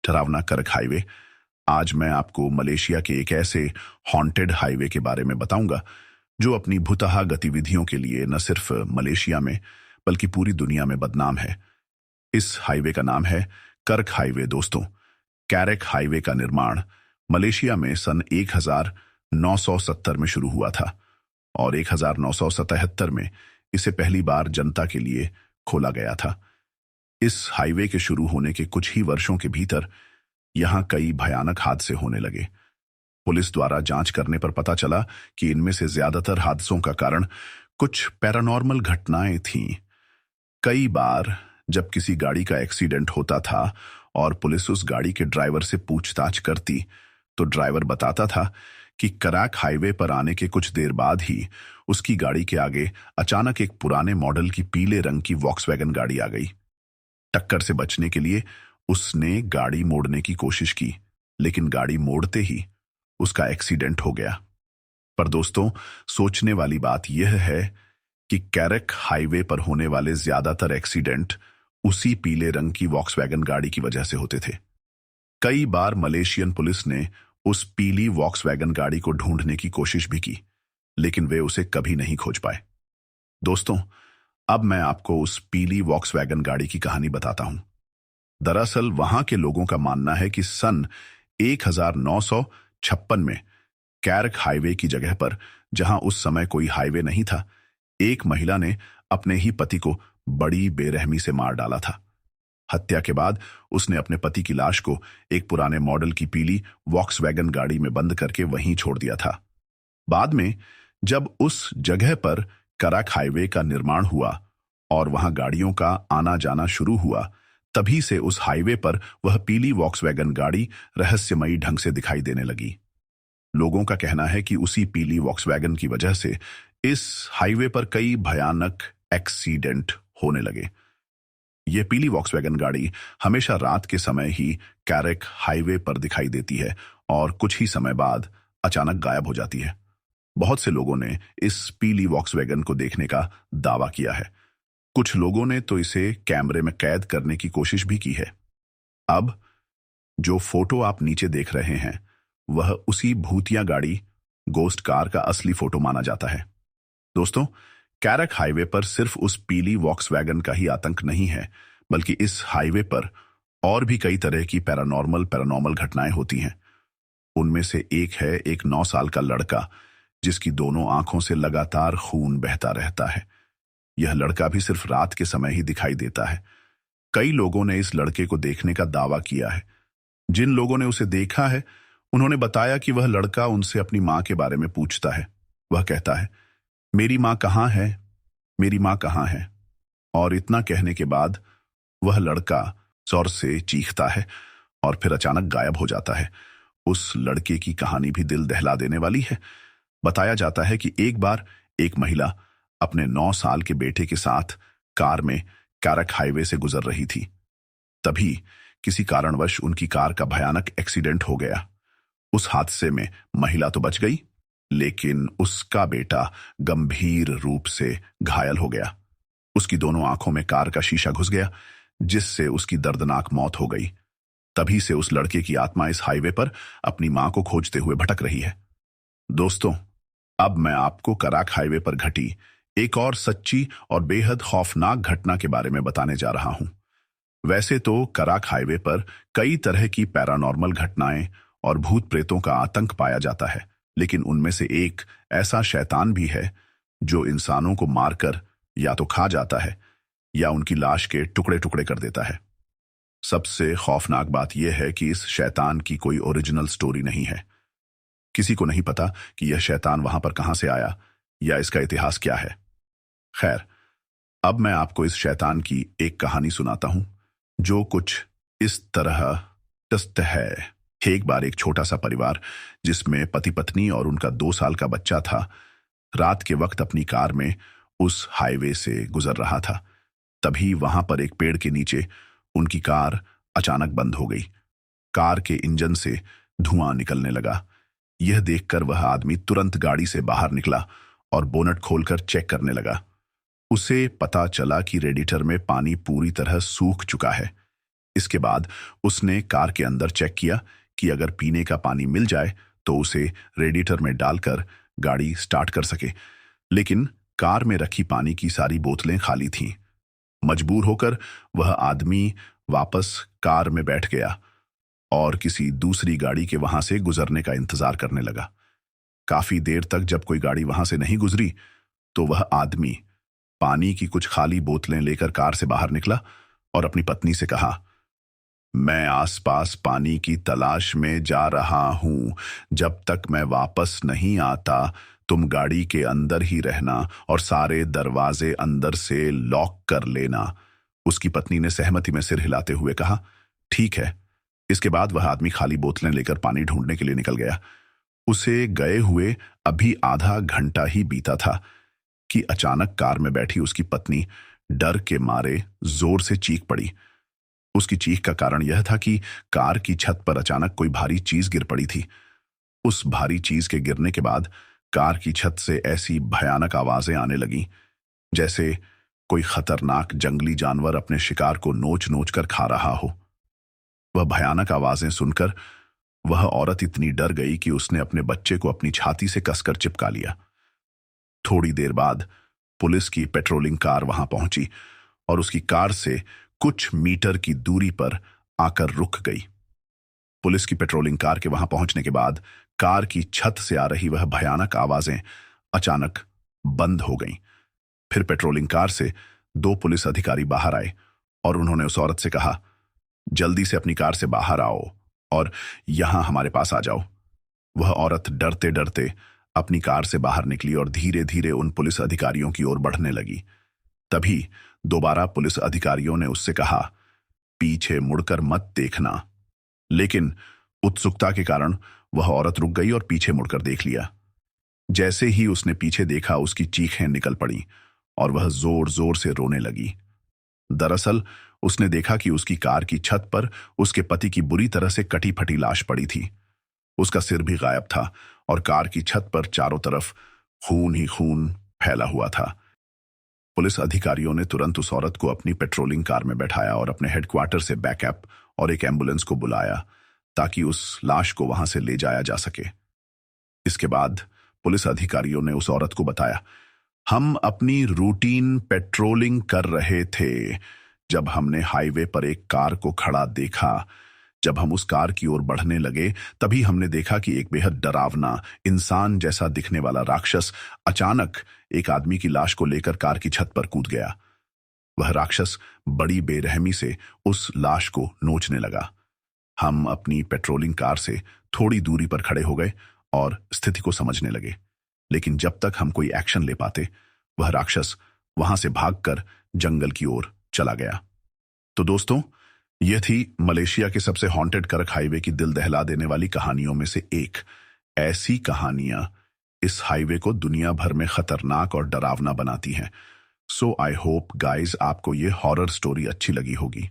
डरावना कर्क हाईवे। आज मैं आपको मलेशिया के एक ऐसे हॉन्टेड हाईवे के बारे में बताऊंगा जो अपनी भुतहा गतिविधियों के लिए न सिर्फ मलेशिया में बल्कि पूरी दुनिया में बदनाम है। इस हाईवे का नाम है कर्क हाईवे। दोस्तों, कैरेक हाईवे का निर्माण मलेशिया में सन 1970 में शुरू हुआ था और 1977 में इसे पहली बार जनता के लिए खोला गया था। इस हाईवे के शुरू होने के कुछ ही वर्षों के भीतर यहां कई भयानक हादसे होने लगे। पुलिस द्वारा जांच करने पर पता चला कि इनमें से ज्यादातर हादसों का कारण कुछ पैरानॉर्मल घटनाएं थीं। कई बार जब किसी गाड़ी का एक्सीडेंट होता था और पुलिस उस गाड़ी के ड्राइवर से पूछताछ करती तो ड्राइवर बताता था कि कराक हाईवे पर आने के कुछ देर बाद ही उसकी गाड़ी के आगे अचानक एक पुराने मॉडल की पीले रंग की वॉक्सवैगन गाड़ी आ गई। टक्कर से बचने के लिए उसने गाड़ी मोड़ने की कोशिश की, लेकिन गाड़ी मोड़ते ही उसका एक्सीडेंट हो गया। पर दोस्तों, सोचने वाली बात यह है कि कैरेक हाईवे पर होने वाले ज्यादातर एक्सीडेंट उसी पीले रंग की वॉक्सवैगन गाड़ी की वजह से होते थे। कई बार मलेशियन पुलिस ने उस पीली वॉक्सवैगन गाड़ी को ढूंढने की कोशिश भी की, लेकिन वे उसे कभी नहीं खोज पाए। दोस्तों, अब मैं आपको उस पीली वॉक्सवैगन गाड़ी की कहानी बताता हूं। दरअसल वहां के लोगों का मानना है कि सन 1956 में कैरेक हाईवे की जगह पर, जहां उस समय कोई हाईवे नहीं था, एक महिला ने अपने ही पति को बड़ी बेरहमी से मार डाला था। हत्या के बाद उसने अपने पति की लाश को एक पुराने मॉडल की पीली वॉक्सवैगन गाड़ी में बंद करके वहीं छोड़ दिया था। बाद में जब उस जगह पर कराक हाईवे का निर्माण हुआ और वहां गाड़ियों का आना जाना शुरू हुआ, तभी से उस हाईवे पर वह पीली वॉक्सवैगन गाड़ी रहस्यमयी ढंग से दिखाई देने लगी। लोगों का कहना है कि उसी पीली वॉक्सवैगन की वजह से इस हाईवे पर कई भयानक एक्सीडेंट होने लगे। यह पीली वॉक्सवैगन गाड़ी हमेशा रात के समय ही कैरेक हाईवे पर दिखाई देती है और कुछ ही समय बाद अचानक गायब हो जाती है। बहुत से लोगों ने इस पीली वॉक्सवैगन को देखने का दावा किया है। कुछ लोगों ने तो इसे कैमरे में कैद करने की कोशिश भी की है। अब जो फोटो आप नीचे देख रहे हैं वह उसी भूतिया गाड़ी गोस्ट कार का असली फोटो माना जाता है। दोस्तों, कैरेक हाईवे पर सिर्फ उस पीली वॉक्सवैगन का ही आतंक नहीं है, बल्कि इस हाईवे पर और भी कई तरह की पैरानॉर्मल घटनाएं होती हैं। उनमें से एक है एक 9 साल का लड़का जिसकी दोनों आंखों से लगातार खून बहता रहता है। यह लड़का भी सिर्फ रात के समय ही दिखाई देता है। कई लोगों ने इस लड़के को देखने का दावा किया है। जिन लोगों ने उसे देखा है उन्होंने बताया कि वह लड़का उनसे अपनी मां के बारे में पूछता है। वह कहता है, मेरी मां कहां है, मेरी मां कहां है। और इतना कहने के बाद वह लड़का जोर से चीखता है और फिर अचानक गायब हो जाता है। उस लड़के की कहानी भी दिल दहला देने वाली है। बताया जाता है कि एक बार एक महिला अपने 9 साल के बेटे के साथ कार में कैरेक हाईवे से गुजर रही थी। तभी किसी कारणवश उनकी कार का भयानक एक्सीडेंट हो गया। उस हादसे में महिला तो बच गई, लेकिन उसका बेटा गंभीर रूप से घायल हो गया। उसकी दोनों आंखों में कार का शीशा घुस गया, जिससे उसकी दर्दनाक मौत हो गई। तभी से उस लड़के की आत्मा इस हाईवे पर अपनी मां को खोजते हुए भटक रही है। दोस्तों, अब मैं आपको कराक हाईवे पर घटी एक और सच्ची और बेहद खौफनाक घटना के बारे में बताने जा रहा हूं। वैसे तो कराक हाईवे पर कई तरह की पैरानॉर्मल घटनाएं और भूत प्रेतों का आतंक पाया जाता है, लेकिन उनमें से एक ऐसा शैतान भी है जो इंसानों को मारकर या तो खा जाता है या उनकी लाश के टुकड़े टुकड़े कर देता है। सबसे खौफनाक बात यह है कि इस शैतान की कोई ओरिजिनल स्टोरी नहीं है। किसी को नहीं पता कि यह शैतान वहां पर कहां से आया या इसका इतिहास क्या है। खैर, अब मैं आपको इस शैतान की एक कहानी सुनाता हूं जो कुछ इस तरह दस्त है। एक बार एक छोटा सा परिवार जिसमें पति पत्नी और उनका 2 साल का बच्चा था, रात के वक्त अपनी कार में उस हाईवे से गुजर रहा था। तभी वहां पर एक पेड़ के नीचे उनकी कार अचानक बंद हो गई। कार के इंजन से धुआं निकलने लगा। यह देखकर वह आदमी तुरंत गाड़ी से बाहर निकला और बोनट खोलकर चेक करने लगा। उसे पता चला कि रेडिएटर में पानी पूरी तरह सूख चुका है। इसके बाद उसने कार के अंदर चेक किया कि अगर पीने का पानी मिल जाए तो उसे रेडिएटर में डालकर गाड़ी स्टार्ट कर सके, लेकिन कार में रखी पानी की सारी बोतलें खाली थीं। मजबूर होकर वह आदमी वापस कार में बैठ गया और किसी दूसरी गाड़ी के वहां से गुजरने का इंतजार करने लगा। काफी देर तक जब कोई गाड़ी वहां से नहीं गुजरी तो वह आदमी पानी की कुछ खाली बोतलें लेकर कार से बाहर निकला और अपनी पत्नी से कहा, मैं आसपास पानी की तलाश में जा रहा हूं। जब तक मैं वापस नहीं आता तुम गाड़ी के अंदर ही रहना और सारे दरवाजे अंदर से लॉक कर लेना। उसकी पत्नी ने सहमति में सिर हिलाते हुए कहा, ठीक है। इसके बाद वह आदमी खाली बोतलें लेकर पानी ढूंढने के लिए निकल गया। उसे गए हुए अभी आधा घंटा ही बीता था कि अचानक कार में बैठी उसकी पत्नी डर के मारे जोर से चीख पड़ी। उसकी चीख का कारण यह था कि कार की छत पर अचानक कोई भारी चीज गिर पड़ी थी। उस भारी चीज के गिरने के बाद कार की छत से ऐसी भयानक आवाजें आने लगीं जैसे कोई खतरनाक जंगली जानवर अपने शिकार को नोच नोच कर खा रहा हो। वह भयानक आवाजें सुनकर वह औरत इतनी डर गई कि उसने अपने बच्चे को अपनी छाती से कसकर चिपका लिया। थोड़ी देर बाद पुलिस की पेट्रोलिंग कार वहां पहुंची और उसकी कार से कुछ मीटर की दूरी पर आकर रुक गई। पुलिस की पेट्रोलिंग कार के वहां पहुंचने के बाद कार की छत से आ रही वह भयानक आवाजें अचानक बंद हो गईं। फिर पेट्रोलिंग कार से 2 पुलिस अधिकारी बाहर आए और उन्होंने उस औरत से कहा, जल्दी से अपनी कार से बाहर आओ और यहां हमारे पास आ जाओ। वह औरत डरते डरते अपनी कार से बाहर निकली और धीरे धीरे उन पुलिस अधिकारियों की ओर बढ़ने लगी। तभी दोबारा पुलिस अधिकारियों ने उससे कहा, पीछे मुड़कर मत देखना। लेकिन उत्सुकता के कारण वह औरत रुक गई और पीछे मुड़कर देख लिया। जैसे ही उसने पीछे देखा उसकी चीखें निकल पड़ी और वह जोर जोर से रोने लगी। दरअसल उसने देखा कि उसकी कार की छत पर उसके पति की बुरी तरह से कटी फटी लाश पड़ी थी। उसका सिर भी गायब था और कार की छत पर चारों तरफ खून ही खून फैला हुआ था। पुलिस अधिकारियों ने तुरंत उस औरत को अपनी पेट्रोलिंग कार में बैठाया और अपने हेडक्वार्टर से बैकअप और एक एम्बुलेंस को बुलाया ताकि उस लाश को वहां से ले जाया जा सके। इसके बाद पुलिस अधिकारियों ने उस औरत को बताया, हम अपनी रूटीन पेट्रोलिंग कर रहे थे जब हमने हाईवे पर एक कार को खड़ा देखा। जब हम उस कार की ओर बढ़ने लगे तभी हमने देखा कि एक बेहद डरावना इंसान जैसा दिखने वाला राक्षस अचानक एक आदमी की लाश को लेकर कार की छत पर कूद गया। वह राक्षस बड़ी बेरहमी से उस लाश को नोचने लगा। हम अपनी पेट्रोलिंग कार से थोड़ी दूरी पर खड़े हो गए और स्थिति को समझने लगे, लेकिन जब तक हम कोई एक्शन ले पाते वह राक्षस वहां से भागकर जंगल की ओर चला गया। तो दोस्तों, यह थी मलेशिया के सबसे हॉन्टेड करक हाईवे की दिल दहला देने वाली कहानियों में से एक। ऐसी कहानियां इस हाईवे को दुनिया भर में खतरनाक और डरावना बनाती हैं। सो आई होप गाइज आपको ये हॉरर स्टोरी अच्छी लगी होगी।